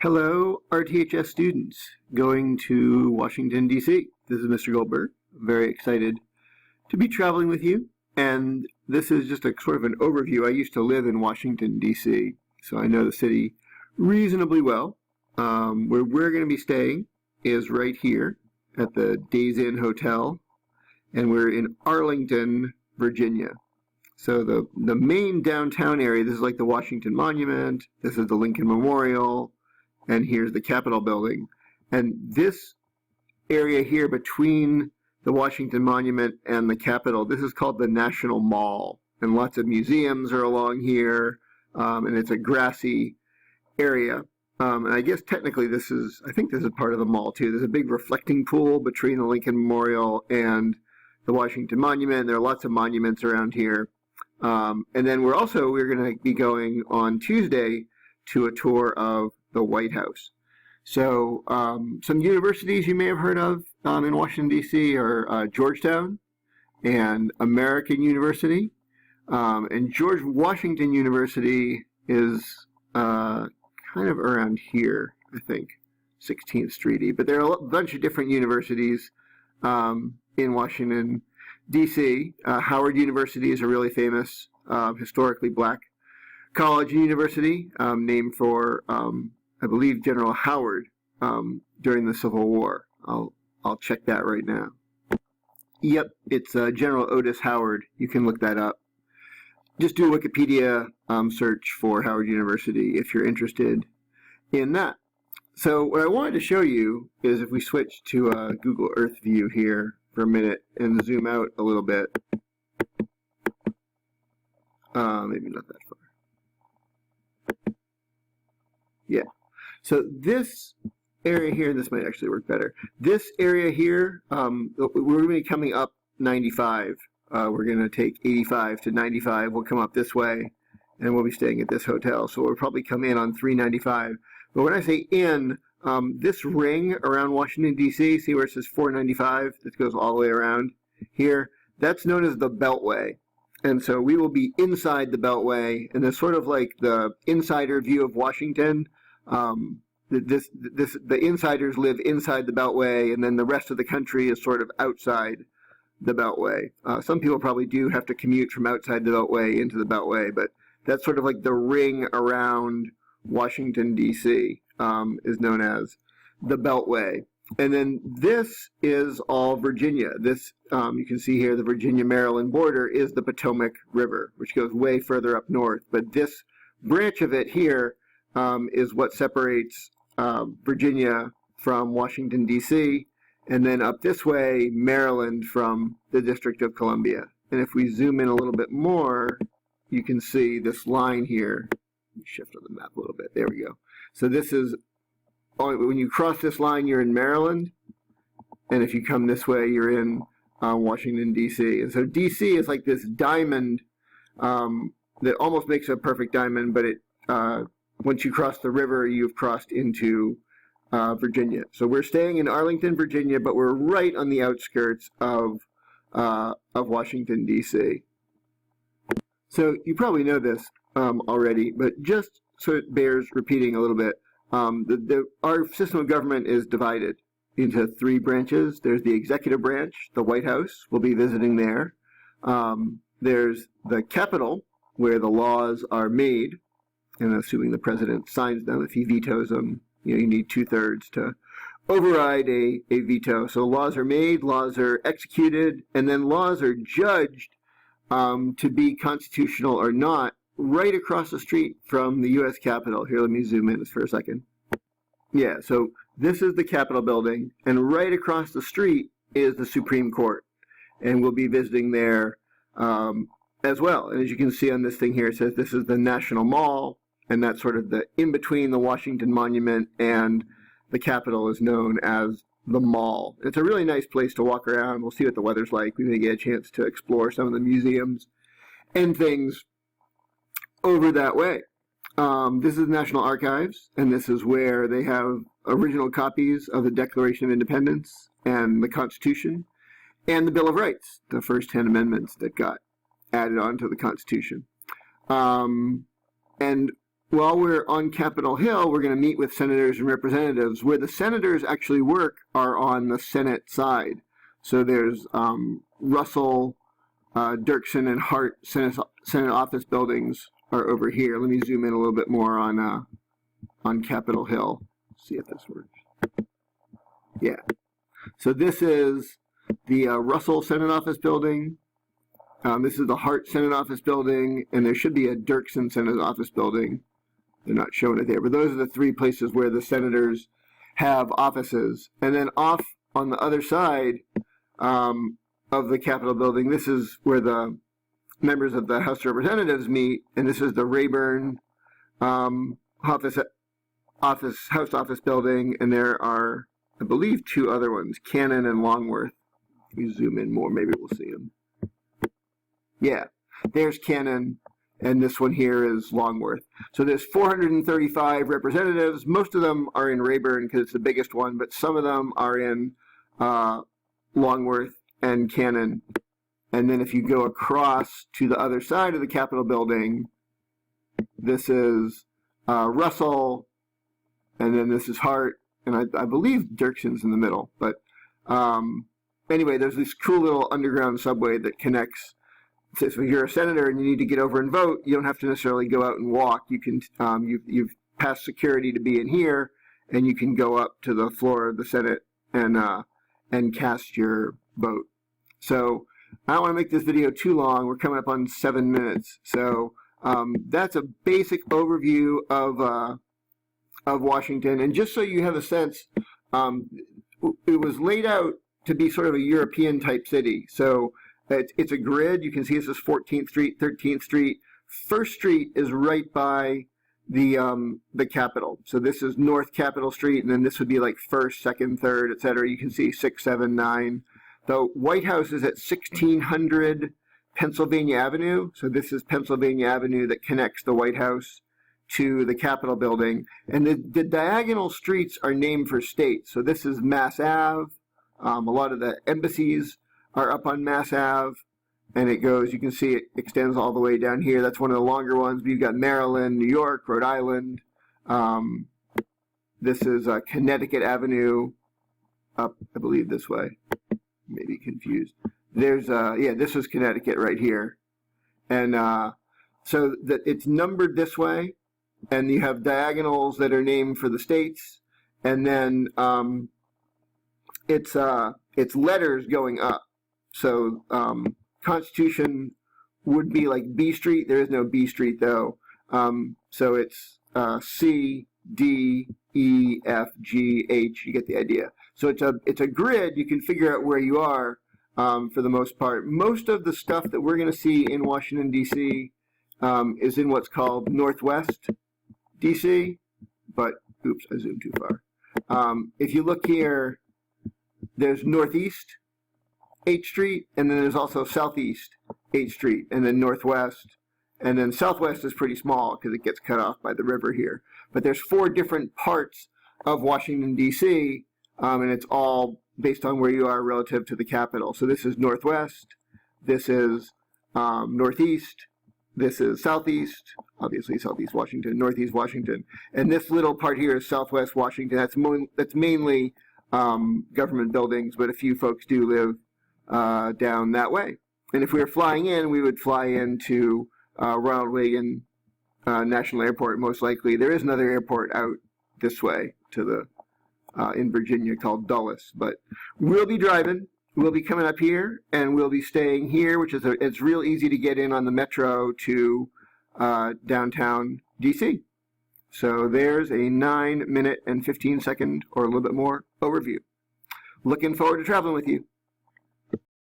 Hello, RTHS students going to Washington, D.C. This is Mr. Goldberg. I'm very excited to be traveling with you, and this is just a sort of an overview. I used to live in Washington, D.C., so I know the city reasonably well. Where we're going to be staying is right here at the Days Inn Hotel, and we're in Arlington, Virginia. So the main downtown area, this is like the Washington Monument, this is the Lincoln Memorial, and here's the Capitol building. And this area here between the Washington Monument and the Capitol, this is called the National Mall. And lots of museums are along here, and it's a grassy area. And I guess technically I think this is part of the mall too. There's a big reflecting pool between the Lincoln Memorial and the Washington Monument. There are lots of monuments around here. And then we're going to be going on Tuesday to a tour of the White House. So some universities you may have heard of in Washington, D.C. are Georgetown and American University. And George Washington University is kind of around here, I think, 16th Street. But there are a bunch of different universities in Washington, D.C. Howard University is a really famous, historically black college and university, named for, I believe, General Howard during the Civil War. I'll check that right now. Yep, it's General Otis Howard. You can look that up. Just do a Wikipedia search for Howard University if you're interested in that. So what I wanted to show you is if we switch to a Google Earth view here for a minute and zoom out a little bit. Maybe not that far. Yeah. So this area here, this might actually work better. This area here, we're going to be coming up 95. We're going to take 85 to 95. We'll come up this way, and we'll be staying at this hotel. So we'll probably come in on 395. But when I say in, this ring around Washington, D.C., see where it says 495? This goes all the way around here. That's known as the Beltway. And so we will be inside the Beltway, and there's sort of like the insider view of Washington. The insiders live inside the Beltway, and then the rest of the country is sort of outside the Beltway. Some people probably do have to commute from outside the Beltway into the Beltway, but that's sort of like the ring around Washington, D.C. Is known as the Beltway. And then this is all Virginia. This, you can see here, the Virginia-Maryland border is the Potomac River, which goes way further up north. But this branch of it here is what separates Virginia from Washington, D.C., and then up this way, Maryland from the District of Columbia. And if we zoom in a little bit more, you can see this line here. Let me shift on the map a little bit. There we go. So this is, when you cross this line, you're in Maryland. And if you come this way, you're in Washington, D.C. And so D.C. is like this diamond that almost makes a perfect diamond, but it once you cross the river, you've crossed into Virginia. So we're staying in Arlington, Virginia, but we're right on the outskirts of Washington, D.C. So you probably know this already, but just so it bears repeating a little bit, our system of government is divided into three branches. There's the executive branch, the White House. We'll be visiting there. There's the Capitol, where the laws are made, and assuming the president signs them. If he vetoes them, you need 2/3 to override a veto. So laws are made, laws are executed, and then laws are judged to be constitutional or not right across the street from the U.S. Capitol. Here, let me zoom in for a second. Yeah, so this is the Capitol building, and right across the street is the Supreme Court. And we'll be visiting there as well. And as you can see on this thing here, it says this is the National Mall, and that's sort of the in-between the Washington Monument and the Capitol is known as the Mall. It's a really nice place to walk around. We'll see what the weather's like. We may get a chance to explore some of the museums and things over that way. This is the National Archives, and this is where they have original copies of the Declaration of Independence and the Constitution and the Bill of Rights, the first 10 amendments that got added on to the Constitution. And while we're on Capitol Hill, we're going to meet with senators and representatives. Where the senators actually work are on the Senate side. So there's Russell, Dirksen, and Hart Senate office buildings are over here. Let me zoom in a little bit more on Capitol Hill. See if this works. Yeah. So this is the Russell Senate office building. This is the Hart Senate office building, and there should be a Dirksen Senate office building. They're not showing it there, but those are the three places where the senators have offices. And then off on the other side of the Capitol building, this is where the members of the House of Representatives meet, and this is the Rayburn House office building, and there are, I believe, two other ones, Cannon and Longworth. If we zoom in more, maybe we'll see them. Yeah, there's Cannon, and this one here is Longworth. So there's 435 representatives. Most of them are in Rayburn because it's the biggest one, but some of them are in Longworth and Cannon. And then if you go across to the other side of the Capitol building, this is Russell, and then this is Hart, and I believe Dirksen's in the middle. But anyway, there's this cool little underground subway that connects. So if you're a senator and you need to get over and vote, you don't have to necessarily go out and walk. You can you've passed security to be in here, and you can go up to the floor of the Senate and cast your vote. So I don't want to make this video too long. We're coming up on 7 minutes. So that's a basic overview of Washington. And just so you have a sense, it was laid out to be sort of a European type city. So it's a grid. You can see this is 14th Street, 13th Street. First Street is right by the Capitol. So this is North Capitol Street, and then this would be like 1st, 2nd, 3rd, etc. You can see 6, 7, 9. The White House is at 1600 Pennsylvania Avenue. So this is Pennsylvania Avenue that connects the White House to the Capitol building. And the diagonal streets are named for states. So this is Mass Ave. A lot of the embassies are up on Mass Ave, and it goes, you can see it extends all the way down here. That's one of the longer ones. But you've got Maryland, New York, Rhode Island. This is Connecticut Avenue up, I believe, this way. Maybe confused. There's, yeah, this is Connecticut right here. And so that it's numbered this way, and you have diagonals that are named for the states, and then it's letters going up. So Constitution would be like B Street. There is no B Street though. So it's C, D, E, F, G, H. You get the idea. So it's a grid. You can figure out where you are for the most part. Most of the stuff that we're going to see in Washington, D.C. Is in what's called Northwest D.C. But, oops, I zoomed too far. If you look here, there's Northeast 8th Street, and then there's also Southeast 8th Street, and then Northwest, and then Southwest is pretty small because it gets cut off by the river here. But there's 4 different parts of Washington, D.C., and it's all based on where you are relative to the Capitol. So this is Northwest, this is Northeast, this is Southeast, obviously Southeast Washington, Northeast Washington, and this little part here is Southwest Washington. That's mainly government buildings, but a few folks do live down that way. And if we were flying in, we would fly into Ronald Reagan National Airport, most likely. There is another airport out this way to the in Virginia called Dulles, but we'll be driving. We'll be coming up here, and we'll be staying here, which is it's real easy to get in on the metro to downtown DC. So there's a 9 minute and 15 second or a little bit more overview. Looking forward to traveling with you.